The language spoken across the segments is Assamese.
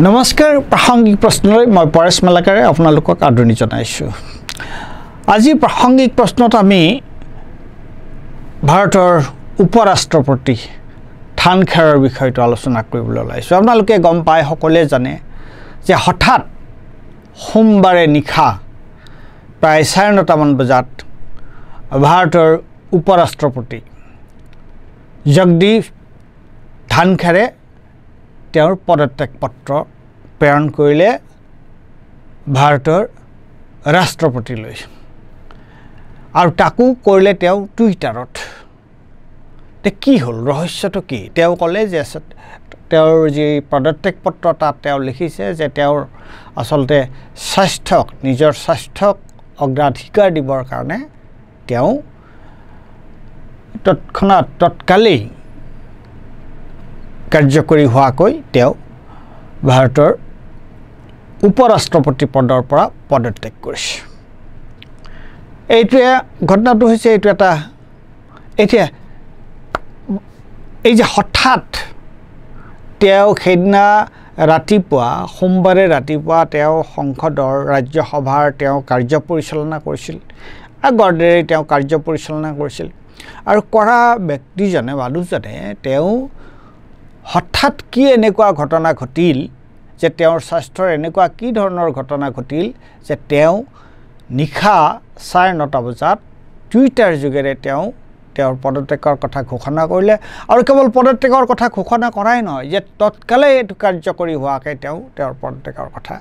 নমস্কাৰ প্ৰাসংগিক প্ৰশ্নলৈ মই পৰেশ মালাকাৰে আপোনালোকক আদৰণি জনাইছোঁ। আজি প্ৰাসংগিক প্ৰশ্নত আমি ভাৰতৰ উপৰাষ্ট্ৰপতি ধানখেৰৰ বিষয়টো আলোচনা কৰিবলৈ ওলাইছোঁ। আপোনালোকে গম পায়, সকলোৱে জানে যে হঠাৎ সোমবাৰে নিশা প্ৰায় 9:30 বজাত ভাৰতৰ উপৰাষ্ট্ৰপতি জগদীপ ধানখেৰে তেওঁৰ পদত্যাগ পত্ৰ প্ৰেৰণ কৰিলে ভাৰতৰ ৰাষ্ট্ৰপতিলৈ, আৰু তাকো কৰিলে তেওঁ টুইটাৰত। কি হ'ল, ৰহস্যটো কি? তেওঁ ক'লে যে তেওঁৰ যি পদত্যাগ পত্ৰ তাত তেওঁ লিখিছে যে তেওঁৰ আচলতে নিজৰ স্বাস্থ্যক অগ্ৰাধিকাৰ দিবৰ কাৰণে তেওঁ তৎকালেই কাৰ্যকৰী হোৱাকৈ তেওঁ ভাৰতৰ উপৰাষ্ট্ৰপতি পদৰ পৰা পদত্যাগ কৰিছে। এইটোৱে ঘটনাটো হৈছে এইটো এটা এতিয়া এই যে হঠাৎ তেওঁ সেইদিনা ৰাতিপুৱা সোমবাৰে ৰাতিপুৱা তেওঁ সংসদৰ ৰাজ্যসভাৰ তেওঁ কাৰ্য পৰিচালনা কৰিছিল, আগৰ দৰে তেওঁ কাৰ্য পৰিচালনা কৰিছিল, আৰু কৰা ব্যক্তিজনে মানুহজনে তেওঁ হঠাৎ কি এনেকুৱা ঘটনা ঘটিল যে তেওঁৰ স্বাস্থ্যৰ এনেকুৱা কি ধৰণৰ ঘটনা ঘটিল যে তেওঁ নিশা 9:30 বজাত টুইটাৰ যোগেৰে তেওঁৰ পদত্যাগৰ কথা ঘোষণা কৰিলে। আৰু কেৱল পদত্যাগৰ কথা ঘোষণা কৰাই নহয়, যে তৎকালে এইটো কাৰ্যকৰী হোৱাকৈ তেওঁৰ পদত্যাগৰ কথা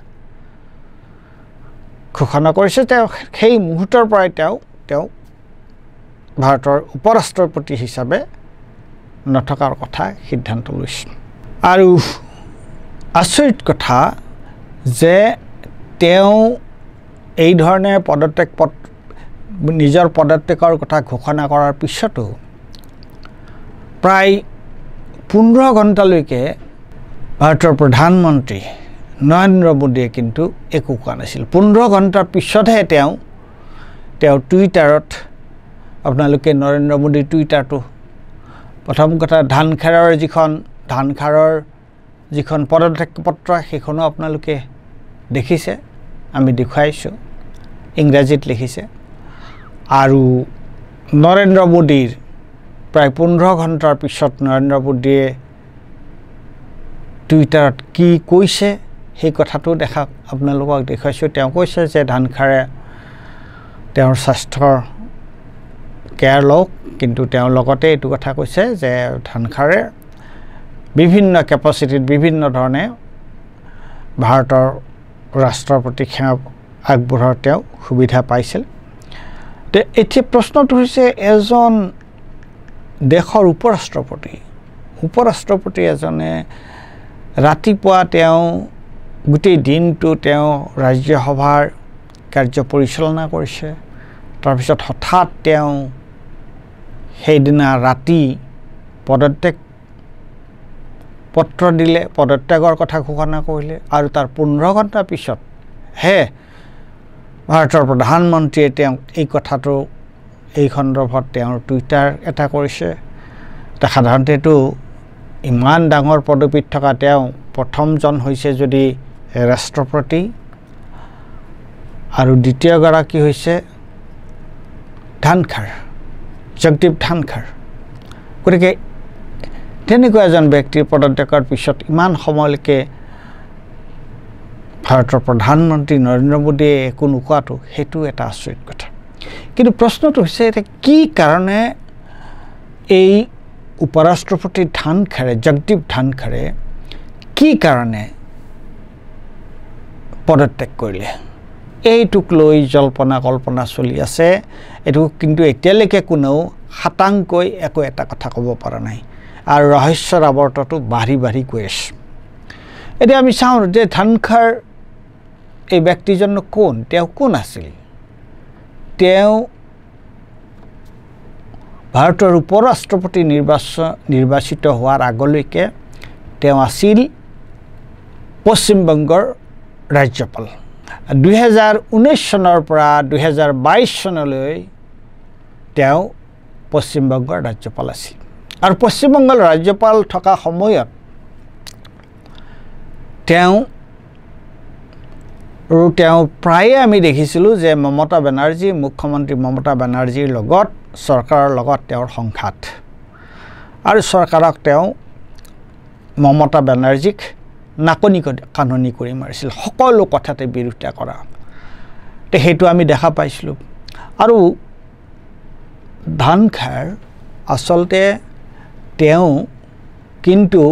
ঘোষণা কৰিছে। তেওঁ সেই মুহূৰ্তৰ পৰাই তেওঁ ভাৰতৰ উপৰাষ্ট্ৰপতি হিচাপে নথকাৰ কথা সিদ্ধান্ত লৈছে। আৰু আচৰিত কথা যে তেওঁ এই ধৰণে নিজৰ পদত্যাগৰ কথা ঘোষণা কৰাৰ পিছতো প্ৰায় 15 ঘণ্টালৈকে ভাৰতৰ প্ৰধানমন্ত্ৰী নৰেন্দ্ৰ মোদীয়ে কিন্তু একো কোৱা নাছিল। 15 ঘণ্টাৰ পিছতহে তেওঁ টুইটাৰত, আপোনালোকে নৰেন্দ্ৰ মোদীৰ টুইটাৰটো, প্ৰথম কথা ধানখেৰৰ যিখন পদত্যাগ পত্ৰ সেইখনো আপোনালোকে দেখিছে, আমি দেখুৱাইছোঁ, ইংৰাজীত লিখিছে। আৰু নৰেন্দ্ৰ মোদীৰ প্ৰায় 15 ঘণ্টাৰ পিছত নৰেন্দ্ৰ মোদীয়ে টুইটাৰত কি কৈছে সেই কথাটো আপোনালোকক দেখুৱাইছোঁ। তেওঁ কৈছে যে ধানখেৰে তেওঁৰ স্বাস্থ্যৰ কেয়াৰ লওক, কিন্তু তেওঁ লগতে এইটো কথা কৈছে যে ধানখেৰে বিভিন্ন কেপাচিটিত বিভিন্ন ধৰণে ভাৰতৰ ৰাষ্ট্ৰপতি সেৱা আগবঢ়োৱাৰ তেওঁ সুবিধা পাইছিল। এতিয়া প্ৰশ্নটো হৈছে, এজন দেশৰ উপৰাষ্ট্ৰপতি এজনে ৰাতিপুৱা তেওঁ গোটেই দিনটো তেওঁ ৰাজ্যসভাৰ কাৰ্য পৰিচালনা কৰিছে, তাৰপিছত হঠাৎ তেওঁ সেইদিনা ৰাতি পদত্যাগ পত্ৰ দিলে, পদত্যাগৰ কথা ঘোষণা কৰিলে, আৰু তাৰ 15 ঘণ্টাৰ পিছতহে ভাৰতৰ প্ৰধানমন্ত্ৰীয়ে তেওঁক এই সন্দৰ্ভত তেওঁৰ টুইটাৰ এটা কৰিছে। সাধাৰণতেতো ইমান ডাঙৰ পদবীত থকা তেওঁ প্ৰথমজন হৈছে যদি ৰাষ্ট্ৰপতি, আৰু দ্বিতীয়গৰাকী হৈছে জগদীপ ধানখেৰ। গতিকে তেনেকুৱা এজন ব্যক্তিৰ পদত্যাগৰ পিছত ইমান সময়লৈকে ভাৰতৰ প্ৰধানমন্ত্ৰী নৰেন্দ্ৰ মোদীয়ে একো নোকোৱাটো সেইটো এটা আচৰিত কথা। কিন্তু প্ৰশ্নটো হৈছে, কি কাৰণে এই উপৰাষ্ট্ৰপতি জগদীপ ধানখেৰে কি কাৰণে পদত্যাগ কৰিলে? এইটোক লৈ জল্পনা কল্পনা চলি আছে। এইটো কিন্তু এতিয়ালৈকে কোনেও শতাংকৈ একো এটা কথা ক'ব পৰা নাই, আৰু ৰহস্যৰ আৱৰ্তটো বাঢ়ি গৈ আছে। এতিয়া আমি চাওঁ যে ধানখেৰ এই ব্যক্তিজন তেওঁ কোন আছিল? তেওঁ ভাৰতৰ উপৰাষ্ট্ৰপতি নিৰ্বাচিত হোৱাৰ আগলৈকে তেওঁ আছিল পশ্চিমবংগৰ ৰাজ্যপাল। 2019 চনৰ পৰা 2022 চনলৈ তেওঁ পশ্চিমবংগৰ ৰাজ্যপাল আছিল। আৰু পশ্চিমবংগৰ ৰাজ্যপাল থকা সময়ত তেওঁ প্ৰায়ে আমি দেখিছিলোঁ যে মমতা বেনাৰ্জী মুখ্যমন্ত্ৰী মমতা বেনাৰ্জীৰ লগত চৰকাৰৰ লগত তেওঁৰ সংঘাত আৰু চৰকাৰক তেওঁ মমতা বেনাৰ্জীক নাকনি কাননি কৰি মাৰিছিল সকলো কথাতে বিৰোধিতা কৰা সেইটো আমি দেখা পাইছিলোঁ আৰু ধানখাৰ আচলতে তেওঁ কিন্তু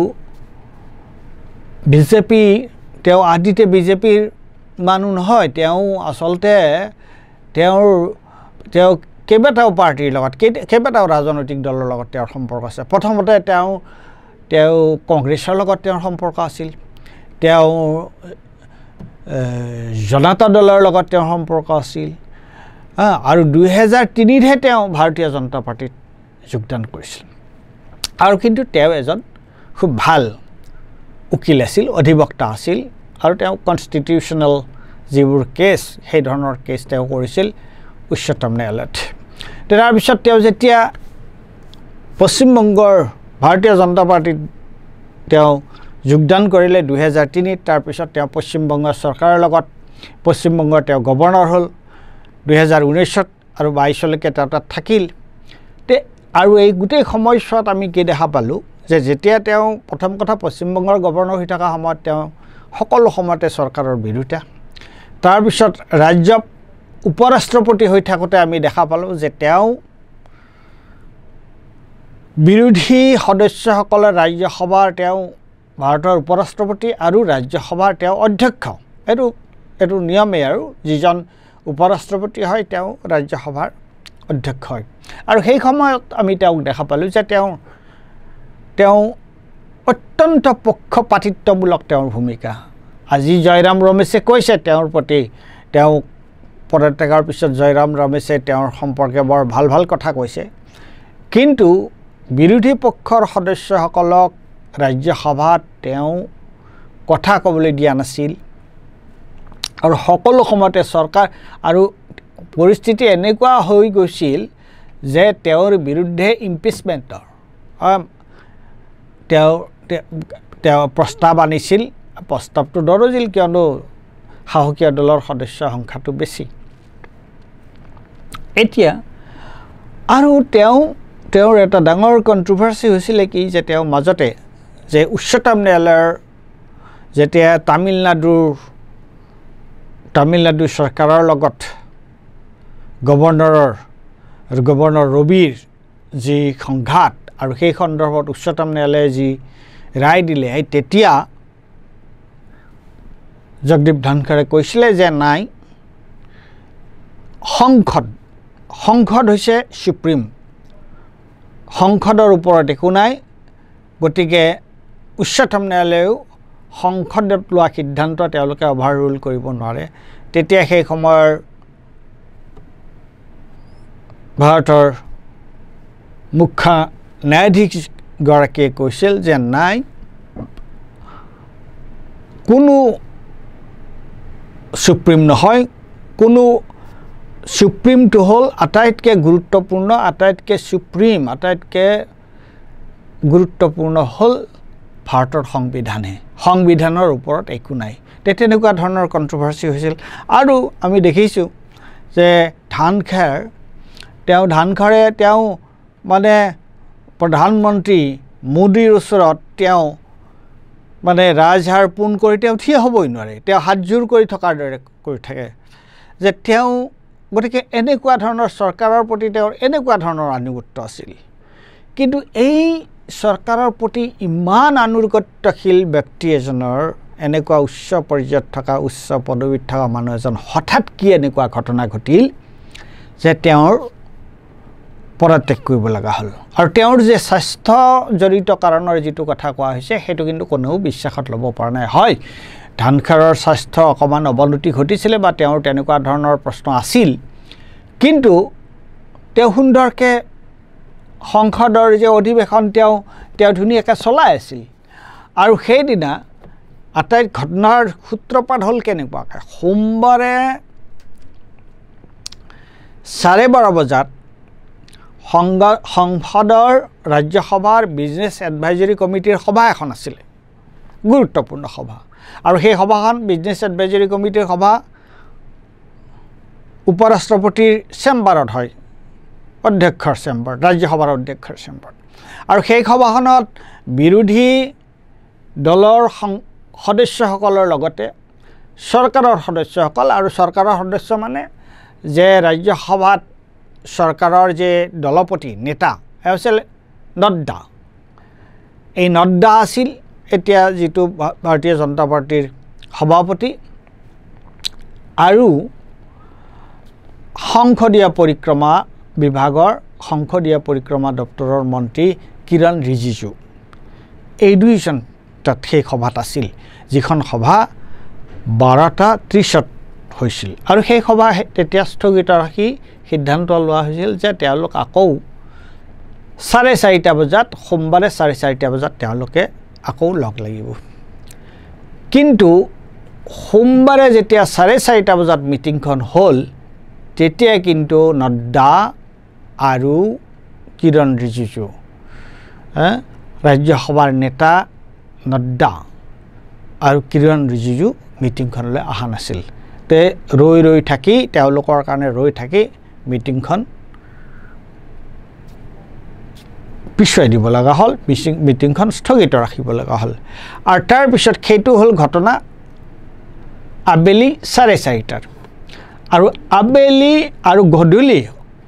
বিজেপি তেওঁ আদিতে বিজেপিৰ মানুহ নহয় তেওঁ আচলতে তেওঁ কেইবাটাও পাৰ্টিৰ লগত কেইবাটাও ৰাজনৈতিক দলৰ লগত তেওঁৰ সম্পৰ্ক আছে প্ৰথমতে তেওঁ কংগ্ৰেছৰ লগত তেওঁৰ সম্পৰ্ক আছিল তেওঁ জনতা দলৰ লগত তেওঁৰ সম্পৰ্ক আছিল আৰু 2003হে তেওঁ ভাৰতীয় জনতা পাৰ্টিত যোগদান কৰিছিল আৰু কিন্তু তেওঁ এজন খুব ভাল উকিল আছিল অধিবক্তা আছিল আৰু তেওঁ কনষ্টিটিউশ্যনেল যিবোৰ কেছ সেই ধৰণৰ কেছ তেওঁ কৰিছিল উচ্চতম ন্যায়ালয়ত তাৰপিছত তেওঁ যেতিয়া পশ্চিমবংগৰ ভাৰতীয় জনতা পাৰ্টিত তেওঁ যোগদান কৰিলে 2003 তাৰপিছত তেওঁ পশ্চিমবংগ চৰকাৰৰ লগত পশ্চিমবংগৰ তেওঁ গভৰ্ণৰ হ'ল 2019 আৰু 22লৈকে তেওঁ তাত থাকিল আৰু এই গোটেই সময়ছোৱাত আমি কি দেখা পালোঁ যে যেতিয়া তেওঁ প্ৰথম কথা পশ্চিমবংগৰ গভৰ্ণৰ হৈ থকা সময়ত তেওঁ সকলো সময়তে চৰকাৰৰ বিৰোধিতা তাৰপিছত ৰাজ্য উপৰাষ্ট্ৰপতি হৈ থাকোঁতে আমি দেখা পালোঁ যে তেওঁ বিৰোধী সদস্যসকলে ৰাজ্যসভাৰ তেওঁ ভাৰতৰ উপৰাষ্ট্ৰপতি আৰু ৰাজ্যসভাৰ তেওঁ অধ্যক্ষ এইটো নিয়মেই আৰু যিজন উপৰাষ্ট্ৰপতি হয় তেওঁ ৰাজ্যসভাৰ অধ্যক্ষ হয় আৰু সেই সময়ত আমি তেওঁক দেখা পালোঁ যে তেওঁ অত্যন্ত পক্ষপাতিত্বমূলক তেওঁৰ ভূমিকা আজি জয়ৰাম ৰমেশে কৈছে তেওঁৰ প্ৰতি তেওঁ পদত্যাগৰ পিছত জয়ৰাম ৰমেশে তেওঁৰ সম্পৰ্কে বৰ ভাল কথা কৈছে কিন্তু বিৰোধী পক্ষৰ সদস্যসকলক ৰাজ্যসভাত তেওঁ কথা ক'বলৈ দিয়া নাছিল আৰু সকলো সময়তে চৰকাৰ আৰু পৰিস্থিতি এনেকুৱা হৈ গৈছিল যে তেওঁৰ বিৰুদ্ধে ইম্পিচমেণ্টৰ তেওঁ প্ৰস্তাৱ আনিছিল প্ৰস্তাৱটো দৰজিল কিয়নো সাহসীয় দলৰ সদস্য সংখ্যাটো বেছি এতিয়া আৰু তেওঁৰ এটা ডাঙৰ কণ্ট্ৰভাৰ্চি হৈছিলে কি যে তেওঁ মাজতে যে উচ্চতম ন্যায়ালয়ৰ যেতিয়া তামিলনাডু চৰকাৰৰ লগত গভৰ্ণৰ ৰবিৰ যি সংঘাত আৰু সেই সন্দৰ্ভত উচ্চতম ন্যায়ালয়ে যি ৰায় দিলে তেতিয়া জগদীপ ধনখৰে কৈছিলে যে নাই সংসদ হৈছে সুপ্ৰিম সংসদৰ ওপৰত একো নাই গতিকে উচ্চতম ন্যায়ালয়েও সংসদত লোৱা সিদ্ধান্ত তেওঁলোকে অভাৰ ৰুল কৰিব নোৱাৰে তেতিয়া সেই সময়ৰ ভাৰতৰ মুখ্য ন্যায়াধীশগৰাকীয়ে কৈছিল যে নাই কোনো সুপ্ৰিম নহয় কোনো সুপ্ৰিমটো হ'ল আটাইতকৈ গুৰুত্বপূৰ্ণ আটাইতকৈ গুৰুত্বপূৰ্ণ হ'ল ভাৰতৰ সংবিধানৰ ওপৰত একো নাই তেনেকুৱা ধৰণৰ কণ্ট্ৰভাৰ্চি হৈছিল আৰু আমি দেখিছোঁ যে ধানখৰে তেওঁ মানে প্ৰধানমন্ত্ৰী মোদীৰ ওচৰত তেওঁ মানে ৰাজহাৰ পোন কৰি তেওঁ থিয় হ'বই নোৱাৰে তেওঁ হাতজোৰ কৰি থকাৰ দৰে কৰি থাকে যে তেওঁ গতিকে এনেকুৱা ধৰণৰ চৰকাৰৰ প্ৰতি তেওঁৰ এনেকুৱা ধৰণৰ আনুগত্য আছিল কিন্তু এই চৰকাৰৰ প্ৰতি ইমান আনুগত্যশীল ব্যক্তি এজনৰ এনেকুৱা উচ্চ পৰ্যায়ত থকা উচ্চ পদবীত থকা মানুহ এজন হঠাৎ কি এনেকুৱা ঘটনা ঘটিল যে তেওঁৰ পদত্যাগ কৰিব লগা হ'ল আৰু তেওঁৰ যে স্বাস্থ্য জড়িত কাৰণৰ যিটো কথা কোৱা হৈছে সেইটো কিন্তু কোনেও বিশ্বাসত ল'ব পৰা নাই হয় ধানখাৰৰ স্বাস্থ্য অকণমান অৱনতি ঘটিছিলে বা তেওঁৰ তেনেকুৱা ধৰণৰ প্ৰশ্ন আছিল কিন্তু তেওঁ সুন্দৰকৈ সংসদৰ যে অধিৱেশন তেওঁ ধুনীয়াকৈ চলাই আছিল আৰু সেইদিনা ঘটনাৰ সূত্ৰপাত হ'ল কেনেকুৱাকৈ সোমবাৰে 12:30 বজাত সংসদৰ ৰাজ্যসভাৰ বিজনেছ এডভাইজৰী কমিটিৰ সভা এখন আছিলে গুৰুত্বপূৰ্ণ সভা আৰু সেই সভাখন বিজনেছ এডভাইজৰী কমিটিৰ সভা উপৰাষ্ট্ৰপতিৰ চেম্বাৰত হয়, অধ্যক্ষৰ চেম্বাৰ, ৰাজ্যসভাৰ অধ্যক্ষৰ চেম্বাৰ। আৰু সেই সভাখনত বিৰোধী দলৰ সদস্যসকলৰ লগতে চৰকাৰৰ সদস্যসকল, আৰু চৰকাৰৰ সদস্য মানে যে ৰাজ্যসভাত চৰকাৰৰ যে দলপতি নেতা আছিল নড্ডা, এই নড্ডা আছিল এতিয়া যিটো ভাৰতীয় জনতা পাৰ্টিৰ সভাপতি, আৰু সংসদীয় পৰিক্ৰমা বিভাগৰ সংসদীয় পৰিক্ৰমা দপ্তৰৰ মন্ত্ৰী কিৰণ ৰিজিজু, এই দুইজন তাত সেই সভাত আছিল, যিখন সভা 12:30 হৈছিল। আৰু সেই সভা তেতিয়া স্থগিত ৰাখি সিদ্ধান্ত লোৱা হৈছিল যে তেওঁলোক আকৌ 4:30 বজাত, সোমবাৰে 4:30 বজাত তেওঁলোকে আকৌ লগ লাগিব। কিন্তু সোমবাৰে যেতিয়া 4:30 বজাত মিটিংখন হ'ল, তেতিয়া কিন্তু নড্ডা আৰু কিৰণ ৰিজিজু, ৰাজ্যসভাৰ নেতা নড্ডা আৰু কিৰণ ৰিজিজু মিটিংখনলৈ অহা নাছিল। তে ৰৈ থাকি, তেওঁলোকৰ কাৰণে ৰৈ থাকি মিটিংখন পিছুৱাই দিব লগা হ'ল, মিটিংখন স্থগিত ৰাখিব লগা হ'ল। আৰু তাৰপিছত সেইটো হ'ল ঘটনা আবেলি 4:30টাৰ। আৰু আবেলি আৰু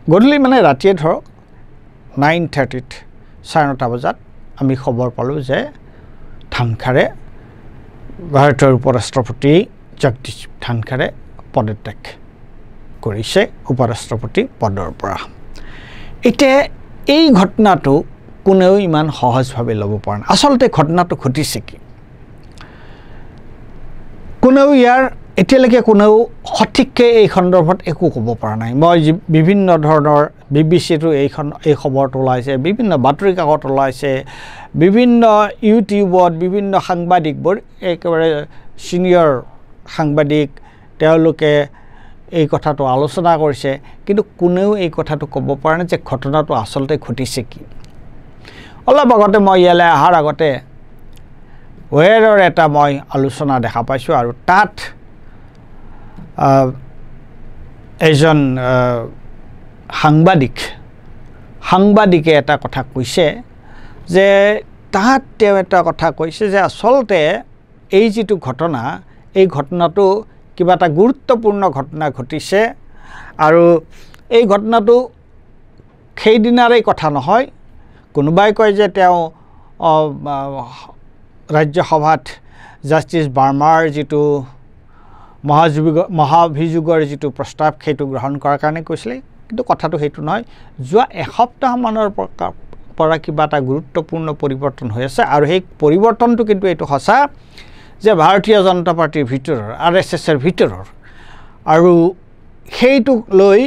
গধূলি মানে ৰাতিয়ে ধৰক 9:30ত, 9:30 বজাত আমি খবৰ পালোঁ যে ধানখাৰে, ভাৰতৰ উপৰাষ্ট্ৰপতি জগদীপ ধানখাৰে পদত্যাগ কৰিছে উপৰাষ্ট্ৰপতি পদৰ পৰা। এতিয়া এই ঘটনাটো কোনেও ইমান সহজভাৱে ল'ব পৰা নাই। আচলতে ঘটনাটো ঘটিছে কি, কোনেও এতিয়ালৈকে কোনেও সঠিককৈ এই সন্দৰ্ভত একো ক'ব পৰা নাই। মই বিভিন্ন ধৰণৰ BBC-টো এই খবৰটো ওলাইছে, বিভিন্ন বাতৰি কাকত ওলাইছে, বিভিন্ন ইউটিউবত বিভিন্ন সাংবাদিকবোৰ, একেবাৰে ছিনিয়ৰ সাংবাদিক, তেওঁলোকে এই কথাটো আলোচনা কৰিছে, কিন্তু কোনেও এই কথাটো ক'ব পৰা নাই যে ঘটনাটো আচলতে ঘটিছে কি। অলপ আগতে মই ইয়ালৈ অহাৰ আগতে ৱেৰৰ এটা মই আলোচনা দেখা পাইছোঁ, আৰু তাত এজন সাংবাদিকে এটা কথা কৈছে যে তাত তেওঁ এটা কথা কৈছে যে আচলতে এই যিটো ঘটনা, এই ঘটনাটো কিবা এটা গুৰুত্বপূৰ্ণ ঘটনা ঘটিছে, আৰু এই ঘটনাটো সেইদিনাৰেই কথা নহয়। কোনোবাই কয় যে তেওঁ ৰাজ্যসভাত জাষ্টিছ বাৰ্মাৰ যিটো মহাভিযোগৰ যিটো প্ৰস্তাৱ, সেইটো গ্ৰহণ কৰাৰ কাৰণে কৈছিলে, কিন্তু কথাটো সেইটো নহয়। যোৱা এসপ্তাহমানৰ পৰা কিবা এটা গুৰুত্বপূৰ্ণ পৰিৱৰ্তন হৈ আছে, আৰু সেই পৰিৱৰ্তনটো কিন্তু এইটো সঁচা যে ভাৰতীয় জনতা পাৰ্টিৰ ভিতৰৰ, RSSৰ ভিতৰৰ, আৰু সেইটোক লৈ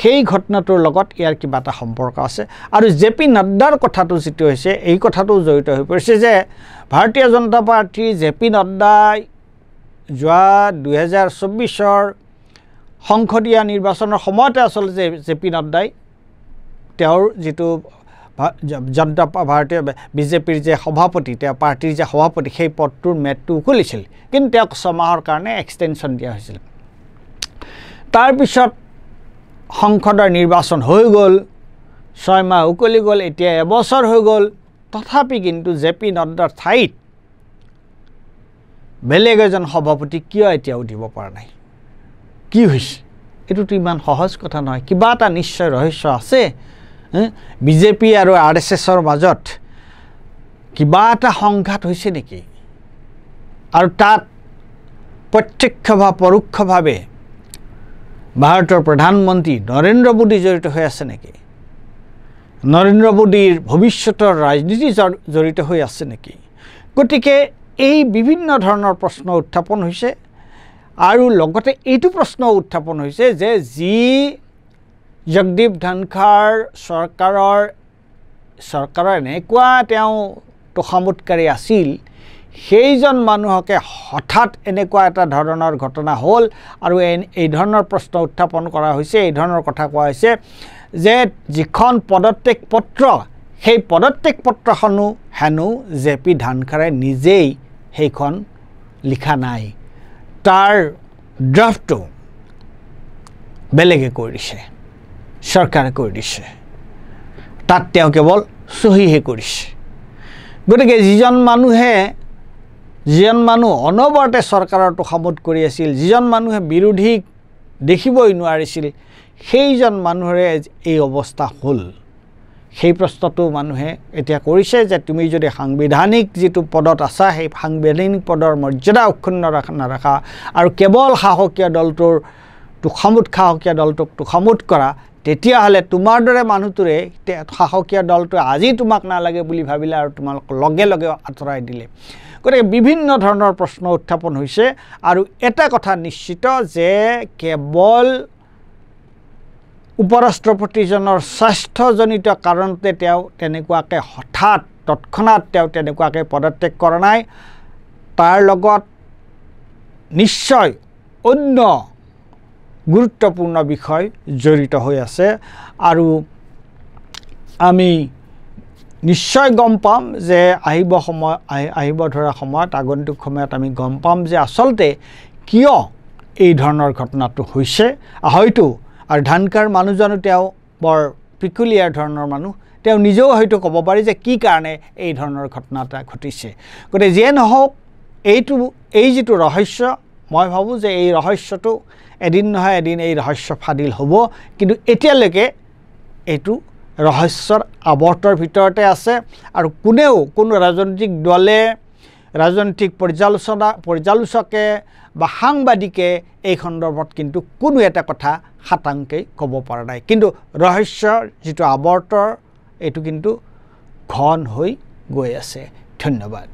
সেই ঘটনাটোৰ লগত ইয়াৰ কিবা এটা সম্পৰ্ক আছে। আৰু JP নাড্ডাৰ কথাটো যিটো হৈছে, এই কথাটো জড়িত হৈ পৰিছে যে ভাৰতীয় জনতা পাৰ্টীৰ JP নাড্ডাই যোৱা 2024 সংসদীয় নিৰ্বাচনৰ সময়তে আচলতে JP নাড্ডাই তেওঁৰ যিটো ভাৰতীয় BJPৰ যে সভাপতি, তেওঁ পাৰ্টিৰ যে সভাপতি, সেই পদটোৰ মেয়াদটো উকলিছিল, কিন্তু তেওঁক 6 মাহৰ কাৰণে এক্সটেনশ্যন দিয়া হৈছিল। তাৰপিছত সংসদৰ নিৰ্বাচন হৈ গ'ল, 6 মাহ উকলি গ'ল, এতিয়া এবছৰ হৈ গ'ল, তথাপি কিন্তু JP নাড্ডাৰ ঠাইত বেলেগ এজন সভাপতি কিয় এতিয়াও দিব পৰা নাই? কি হৈছে? এইটোতো ইমান সহজ কথা নহয়, কিবা এটা নিশ্চয় ৰহস্য আছে। BJP আৰু RSSৰ মাজত কিবা এটা সংঘাত হৈছে নেকি? আৰু তাত প্ৰত্যক্ষ বা পৰোক্ষভাৱে ভাৰতৰ প্ৰধানমন্ত্ৰী নৰেন্দ্ৰ মোদী জড়িত হৈ আছে নেকি? নৰেন্দ্ৰ মোদীৰ ভৱিষ্যতৰ ৰাজনীতি জড়িত হৈ আছে নেকি? গতিকে এই বিভিন্ন ধৰণৰ প্ৰশ্ন উত্থাপন হৈছে, আৰু লগতে এইটো প্ৰশ্ন উত্থাপন হৈছে যে যি জগদীপ ধনখাৰ চৰকাৰৰ এনেকুৱা তেওঁ তোষামোদকাৰী আছিল, সেইজন মানুহকে হঠাৎ এনেকুৱা এটা ধৰণৰ ঘটনা হ'ল, আৰু এই ধৰণৰ প্ৰশ্ন উত্থাপন কৰা হৈছে, এই ধৰণৰ কথা কোৱা হৈছে যে যিখন পদত্যাগ পত্ৰ, সেই পদত্যাগ পত্ৰখনো হেনো JP ধনখাৰে নিজেই সেইখন লিখা নাই তাৰ ড্ৰাফটটো বেলেগে কৰি দিছে চৰকাৰে কৰি দিছে তাত তেওঁ কেৱল সহিহে কৰিছে গতিকে যিজন মানুহ অনবৰতে চৰকাৰৰ তোষামোদ কৰি আছিল যিজন মানুহে বিৰোধীক দেখিবই নোৱাৰিছিল সেইজন মানুহৰে এই অৱস্থা হ'ল সেই প্ৰশ্নটো মানুহে এতিয়া কৰিছে যে তুমি যদি সাংবিধানিক যিটো পদত আছা সেই সাংবিধানিক পদৰ মৰ্যাদা অক্ষুণ্ণ নাৰাখা আৰু কেৱল সাহসীয় দলটোৰ সাহসীয় দলটোক তোষামোদ কৰা তেতিয়াহ'লে তোমাৰ দৰে মানুহটোৰে সাহসীয় দলটোৱে আজি তোমাক নালাগে বুলি ভাবিলে আৰু তোমাক লগে লগে আঁতৰাই দিলে গতিকে বিভিন্ন ধৰণৰ প্ৰশ্ন উত্থাপন হৈছে আৰু এটা কথা নিশ্চিত যে কেৱল উপৰাষ্ট্ৰপতিজনৰ স্বাস্থ্যজনিত কাৰণতে তেওঁ তেনেকুৱাকৈ হঠাৎ তৎক্ষণাৎ তেওঁ তেনেকুৱাকৈ পদত্যাগ কৰা নাই তাৰ লগত নিশ্চয় অন্য গুৰুত্বপূৰ্ণ বিষয় জড়িত হৈ আছে আৰু আমি নিশ্চয় গম পাম যে আহিব ধৰা সময়ত আগন্তুক সময়ত আমি গম পাম যে আচলতে কিয় এই ধৰণৰ ঘটনাটো হৈছে হয়তো আৰু ধানকাৰ মানুহজনো তেওঁ বৰ পিকুলিয়াৰ ধৰণৰ মানুহ তেওঁ নিজেও হয়তো ক'ব পাৰি যে কি কাৰণে এই ধৰণৰ ঘটনা এটা ঘটিছে গতিকে যিয়ে নহওক এই যিটো ৰহস্য মই ভাবোঁ যে এই ৰহস্যটো এদিন নহয় এদিন এই ৰহস্য ফাদিল হ'ব কিন্তু এতিয়ালৈকে এইটো ৰহস্যৰ আৱৰ্তৰ ভিতৰতে আছে আৰু কোনো ৰাজনৈতিক দলে ৰাজনৈতিক পৰ্যালোচকে বা সাংবাদিকে এই সন্দৰ্ভত কিন্তু কোনো এটা কথা খাটাংকৈ ক'ব পৰা নাই কিন্তু ৰহস্যৰ যিটো আৱৰ্তৰ এইটো কিন্তু ঘন হৈ গৈ আছে ধন্যবাদ